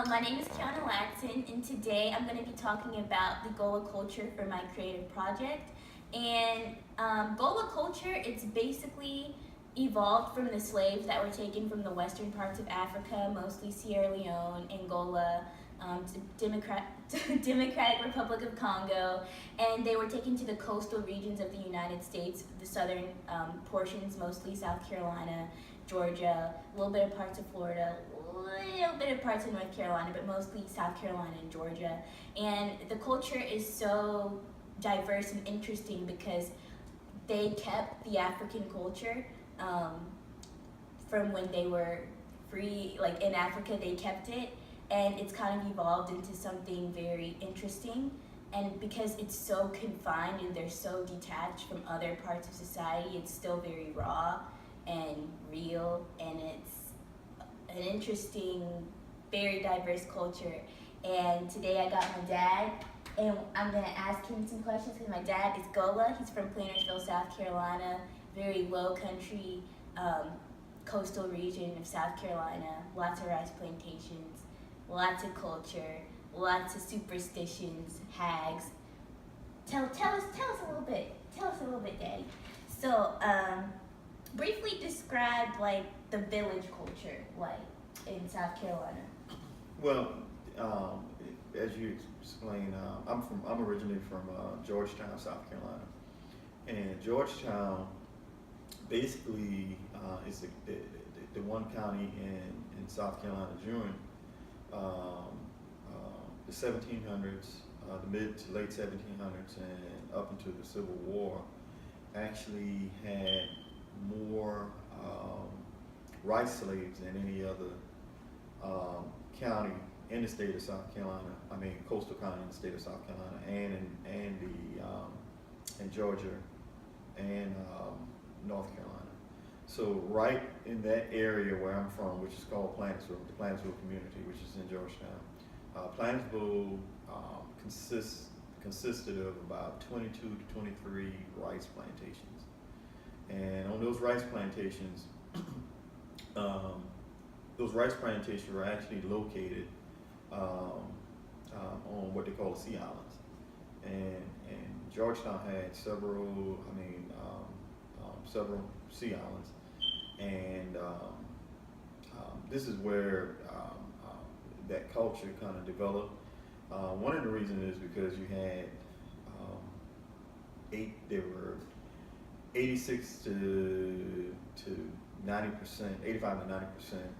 My name is Kiana Latson, and today I'm going to be talking about the Gola culture for my creative project. And Gola culture, it's basically evolved from the slaves that were taken from the western parts of Africa, mostly Sierra Leone, Angola, Democratic Republic of Congo, and they were taken to the coastal regions of the United States, the southern portions, mostly South Carolina, Georgia, a little bit of parts of Florida, a little bit of parts of North Carolina, but mostly South Carolina and Georgia. And the culture is so diverse and interesting because they kept the African culture um, from when they were free, like in Africa, they kept it, and it's kind of evolved into something very interesting. And because it's so confined and they're so detached from other parts of society, it's still very raw and real, and it's an interesting, very diverse culture. And today I got my dad, and I'm gonna ask him some questions because my dad is Gola. He's from Plantersville, South Carolina, very low country, coastal region of South Carolina. Lots of rice plantations, lots of culture, lots of superstitions, hags. Tell us a little bit. Tell us a little bit, Daddy. So, briefly describe like the village culture, like in South Carolina. Well, as you explained, I'm originally from Georgetown, South Carolina, and Georgetown basically is the one county in South Carolina during the 1700s, the mid to late 1700s, and up into the Civil War, actually had more rice slaves than any other county in the state of South Carolina. I mean, coastal county in the state of South Carolina, and in Georgia, and North Carolina. So right in that area where I'm from, which is called Plantersville, the Plantersville community, which is in Georgetown, Plantersville consisted of about 22 to 23 rice plantations, and on those rice plantations, were actually located on what they call the Sea Islands, and Georgetown had several Sea Islands, and this is where that culture kind of developed. One of the reasons is because you had there were 86 to 90%, 85 to 90%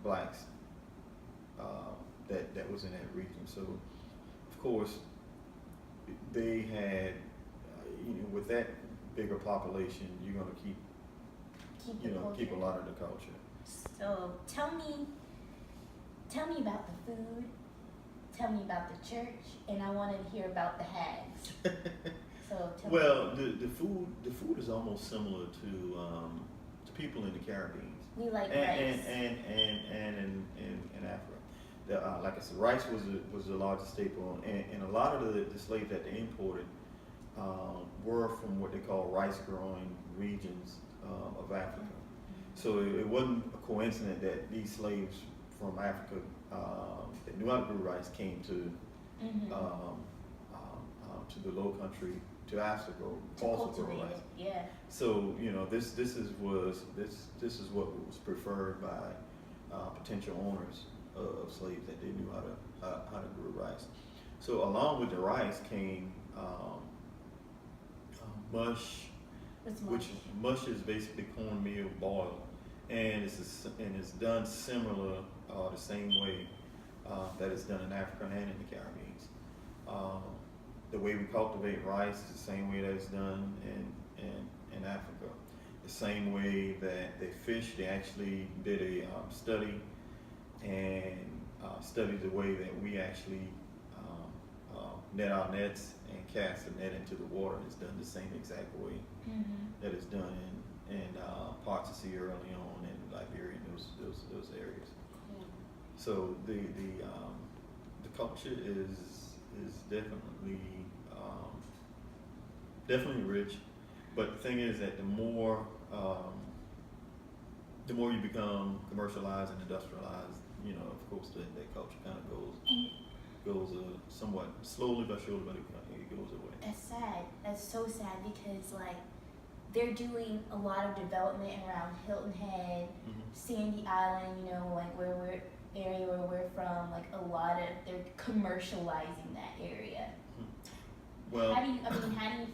blacks that was in that region. So, of course, they had, with that bigger population, you're going to keep a lot of the culture. So tell me about the food. Tell me about the church, and I want to hear about the hags. So well, the food is almost similar to people in the Caribbean. We like and, rice. And in Africa. Like I said, rice was the largest staple, and a lot of the slaves that they imported were from what they call rice growing regions of Africa. So it wasn't a coincidence that these slaves from Africa that knew how to grow rice came to the Low Country, to Africa, also grow rice. Yeah. So this is what was preferred by potential owners of slaves, that they knew how to grow rice. So along with the rice came mush, which mush is basically cornmeal boiled, and it's done similar, the same way that it's done in Africa and in the Caribbean. The way we cultivate rice is the same way that it's done in Africa. The same way that they fish, they actually did a study and studied the way that we actually net our nets and cast the net into the water. It's done the same exact way that it's done in parts of Sierra Leone and Liberia and those areas. Yeah. So the culture is definitely rich, but the thing is that the more the more you become commercialized and industrialized, you know, of course, that culture kind of goes somewhat slowly but surely, but it goes away. That's sad. That's so sad because like they're doing a lot of development around Hilton Head, Sandy Island. You know, like where we're from. Like a lot of they're commercializing that area. Well, How do you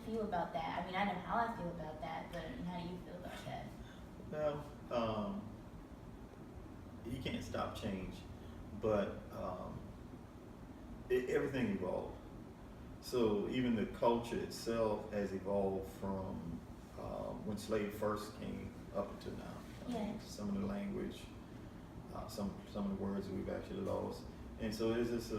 feel about that? I mean, I know how I feel about that, but I mean, how do you feel about that? well, you can't stop change, but everything evolved. So even the culture itself has evolved from when slavery first came up until now. Yeah. Some of the language, some of the words we've actually lost, and so it's just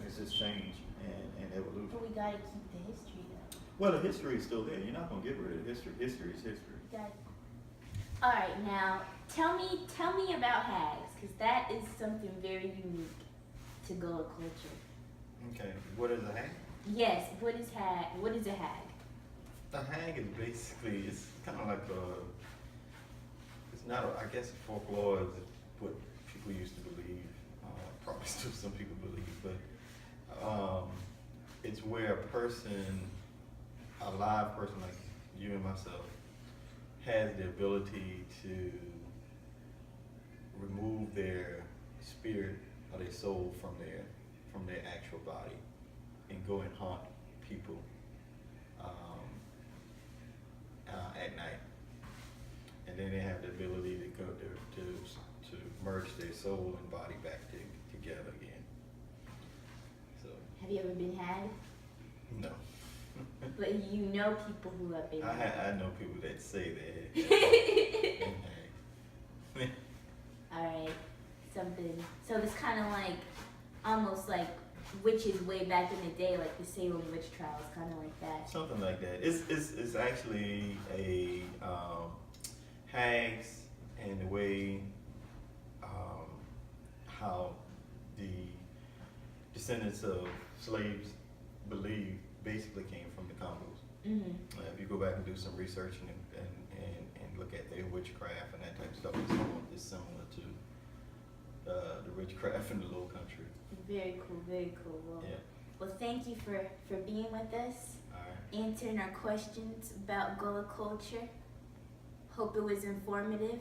it's just change and evolution. But we gotta keep the history though. Well, the history is still there. You're not gonna get rid of the history. History is history. All right, now tell me about hags, because that is something very unique to Gullah culture. Okay, what is a hag? Yes, what is a hag? A hag is basically, it's kind of like it's not, I guess folklore is what people used to believe, probably still some people believe, but it's where a person, a live person like you and myself, has the ability to remove their spirit or their soul from their actual body and go and haunt people at night, and then they have the ability to go to merge their soul and body back together again. So Have you ever been had? no. But you know people who have been had. I know people that say they had. All right, something. So it's kind of like, almost like witches way back in the day, like the Salem witch trials, kind of like that. Something like that. It's actually a hags and the way how the descendants of slaves believe basically came from the Congos. Mm-hmm. If you go back and do some research and look at their witchcraft and that type of stuff, it's similar to the witchcraft in the Low Country. Very cool, very cool. Well, Yeah. well, thank you for being with us, All right. answering our questions about Gullah culture. Hope it was informative.